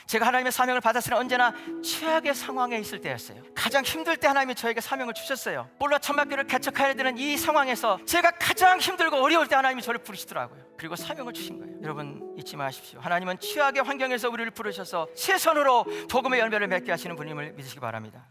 제가 하나님의 사명을 받았을 때 언제나 최악의 상황에 있을 때였어요. 가장 힘들 때 하나님이 저에게 사명을 주셨어요. 볼로 천막교를 개척해야 되는 이 상황에서 제가 가장 힘들고 어려울 때 하나님이 저를 부르시더라고요. 그리고 사명을 주신 거예요. 여러분 잊지 마십시오. 하나님은 최악의 환경에서 우리를 부르셔서 새 손으로 복음의 열매를 맺게 하시는 분임을 믿으시기 바랍니다.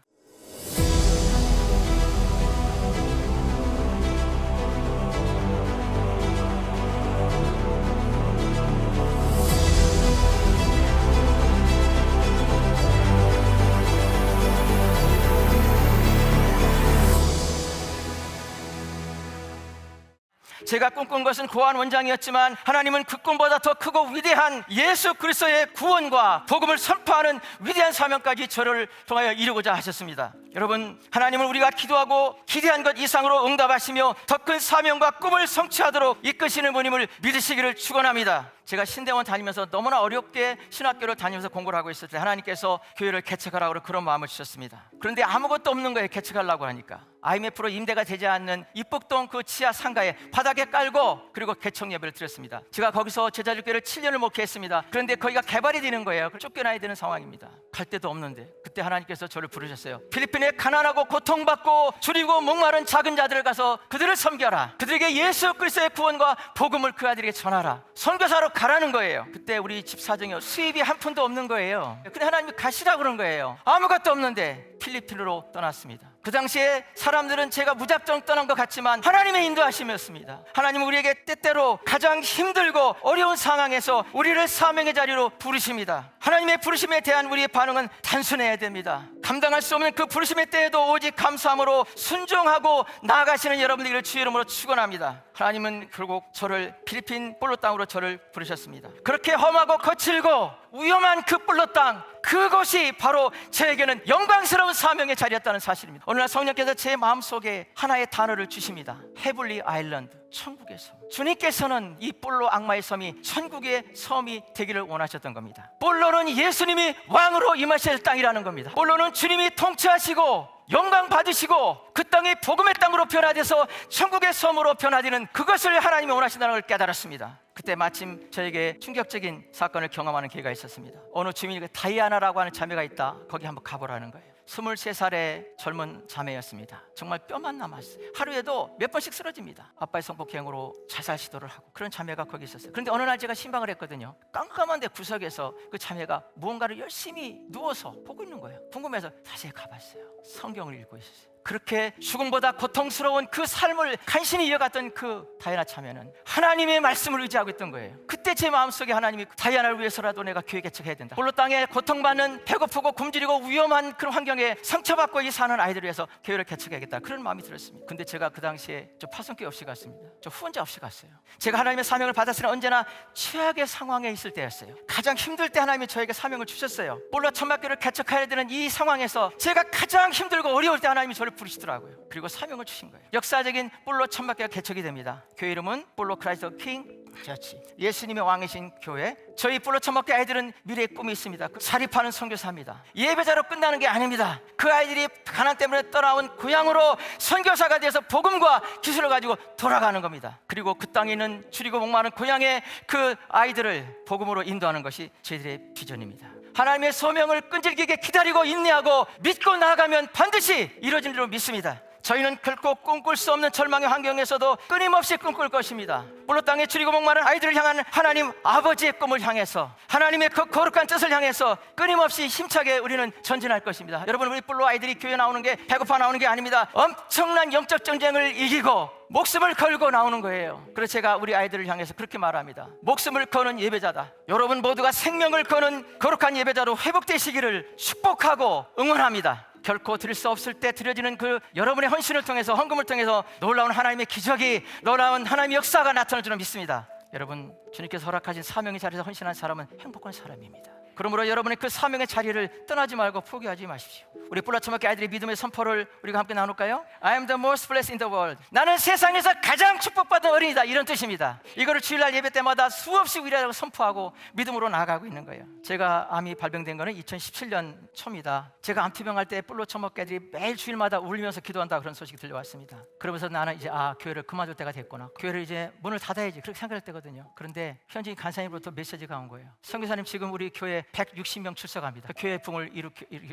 제가 꿈꾼 것은 고아원 원장이었지만 하나님은 그 꿈보다 더 크고 위대한 예수 그리스도의 구원과 복음을 선포하는 위대한 사명까지 저를 통하여 이루고자 하셨습니다. 여러분, 하나님은 우리가 기도하고 기대한 것 이상으로 응답하시며 더 큰 사명과 꿈을 성취하도록 이끄시는 분임을 믿으시기를 축원합니다. 제가 신대원 다니면서 너무나 어렵게 신학교를 다니면서 공부를 하고 있을 때 하나님께서 교회를 개척하라고 그런 마음을 주셨습니다. 그런데 아무것도 없는 거예요. 개척하려고 하니까 IMF로 임대가 되지 않는 입북동 그 지하 상가에 바닥에 깔고 그리고 개척 예배를 드렸습니다. 제가 거기서 제자들교회를 7년을 목회했습니다. 그런데 거기가 개발이 되는 거예요. 쫓겨나야 되는 상황입니다. 갈 데도 없는데 그때 하나님께서 저를 부르셨어요. 필리핀에 가난하고 고통받고 줄이고 목마른 작은 자들을 가서 그들을 섬겨라. 그들에게 예수 그리스도의 구원과 복음을 그 아들에게 전하라. 선교사로 가라는 거예요. 그때 우리 집 사정이 수입이 한 푼도 없는 거예요. 근데 하나님이 가시라고 그런 거예요. 아무것도 없는데 필리핀으로 떠났습니다. 그 당시에 사람들은 제가 무작정 떠난 것 같지만 하나님의 인도하심이었습니다. 하나님은 우리에게 때때로 가장 힘들고 어려운 상황에서 우리를 사명의 자리로 부르십니다. 하나님의 부르심에 대한 우리의 반응은 단순해야 됩니다. 감당할 수 없는 그 부르심의 때에도 오직 감사함으로 순종하고 나아가시는 여러분들을 주의 이름으로 축원합니다. 하나님은 결국 저를 필리핀 볼로 땅으로 저를 부르셨습니다. 그렇게 험하고 거칠고 위험한 그 볼로 땅, 그곳이 바로 저에게는 영광스러운 사명의 자리였다는 사실입니다. 어느 날 성령께서 제 마음속에 하나의 단어를 주십니다. 헤블리 아일랜드, 천국의 섬. 주님께서는 이 볼로 악마의 섬이 천국의 섬이 되기를 원하셨던 겁니다. 볼로는 예수님이 왕으로 임하실 땅이라는 겁니다. 볼로는 주님이 통치하시고 영광 받으시고 그 땅이 복음의 땅으로 변화돼서 천국의 섬으로 변화되는 그것을 하나님이 원하신다는 걸 깨달았습니다. 그때 마침 저에게 충격적인 사건을 경험하는 기회가 있었습니다. 어느 주민이 다이아나라고 하는 자매가 있다. 거기 한번 가보라는 거예요. 23살의 젊은 자매였습니다. 정말 뼈만 남았어요. 하루에도 몇 번씩 쓰러집니다. 아빠의 성폭행으로 자살 시도를 하고 그런 자매가 거기 있었어요. 그런데 어느 날 제가 신방을 했거든요. 깜깜한데 구석에서 그 자매가 무언가를 열심히 누워서 보고 있는 거예요. 궁금해서 다시 가봤어요. 성경을 읽고 있었어요. 그렇게 죽음보다 고통스러운 그 삶을 간신히 이어갔던 그 다이아나 자매는 하나님의 말씀을 의지하고 있던 거예요. 그때 제 마음속에 하나님이 다이아나를 위해서라도 내가 교회 개척해야 된다. 볼로 땅에 고통받는 배고프고 굶주리고 위험한 그런 환경에 상처받고 이 사는 아이들을 위해서 교회를 개척해야겠다. 그런 마음이 들었습니다. 근데 제가 그 당시에 저 파송교회 없이 갔습니다. 저 후원자 없이 갔어요. 제가 하나님의 사명을 받았을 때 언제나 최악의 상황에 있을 때였어요. 가장 힘들 때 하나님이 저에게 사명을 주셨어요. 볼로 천막교를 개척해야 되는 이 상황에서 제가 가장 힘들고 어려울 때 하나님이 저를 부르시더라고요. 그리고 사명을 주신 거예요. 역사적인 볼로 천막교가 개척이 됩니다. 교회 이름은 볼로 크라이스트 킹 처치, 예수님의 왕이신 교회. 저희 볼로 천막교 아이들은 미래의 꿈이 있습니다. 사립하는 선교사입니다. 예배자로 끝나는 게 아닙니다. 그 아이들이 가난 때문에 떠나온 고향으로 선교사가 돼서 복음과 기술을 가지고 돌아가는 겁니다. 그리고 그 땅에 있는 줄이고 목마른 고향의 그 아이들을 복음으로 인도하는 것이 저희들의 비전입니다. 하나님의 소명을 끈질기게 기다리고 인내하고 믿고 나아가면 반드시 이루어진 줄로 믿습니다. 저희는 결코 꿈꿀 수 없는 절망의 환경에서도 끊임없이 꿈꿀 것입니다. 볼로 땅에 줄이고 목마른 아이들을 향한 하나님 아버지의 꿈을 향해서 하나님의 그 거룩한 뜻을 향해서 끊임없이 힘차게 우리는 전진할 것입니다. 여러분, 우리 볼로 아이들이 교회 나오는 게 배고파 나오는 게 아닙니다. 엄청난 영적 전쟁을 이기고 목숨을 걸고 나오는 거예요. 그래서 제가 우리 아이들을 향해서 그렇게 말합니다. 목숨을 거는 예배자다. 여러분 모두가 생명을 거는 거룩한 예배자로 회복되시기를 축복하고 응원합니다. 결코 드릴 수 없을 때 드려지는 그 여러분의 헌신을 통해서, 헌금을 통해서 놀라운 하나님의 기적이, 놀라운 하나님의 역사가 나타날 줄은 믿습니다. 여러분, 주님께서 허락하신 사명의 자리에서 헌신한 사람은 행복한 사람입니다. 그러므로 여러분의 그 사명의 자리를 떠나지 말고 포기하지 마십시오. 우리 볼로 천막교 아이들의 믿음의 선포를 우리가 함께 나눌까요? I am the most blessed in the world. 나는 세상에서 가장 축복받은 어린이다, 이런 뜻입니다. 이거를 주일날 예배 때마다 수없이 위로하고 선포하고 믿음으로 나아가고 있는 거예요. 제가 암이 발병된 거는 2017년 초입니다. 제가 암투병할 때 볼로 천막교 아이들이 매일 주일마다 울면서 기도한다, 그런 소식이 들려왔습니다. 그러면서 나는 이제 교회를 그만둘 때가 됐구나, 교회를 이제 문을 닫아야지, 그렇게 생각할 때거든요. 그런데 현지 간사님으로부터 메시지가 온 거예요. 선교사님, 지금 우리 교회 160명 출석합니다. 교회 부흥을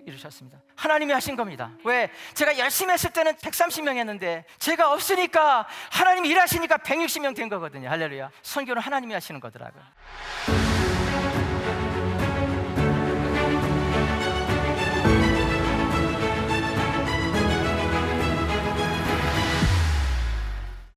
이루셨습니다. 하나님이 하신 겁니다. 왜? 제가 열심히 했을 때는 130명 했는데 제가 없으니까 하나님이 일하시니까 160명 된 거거든요. 할렐루야. 선교는 하나님이 하시는 거더라고요.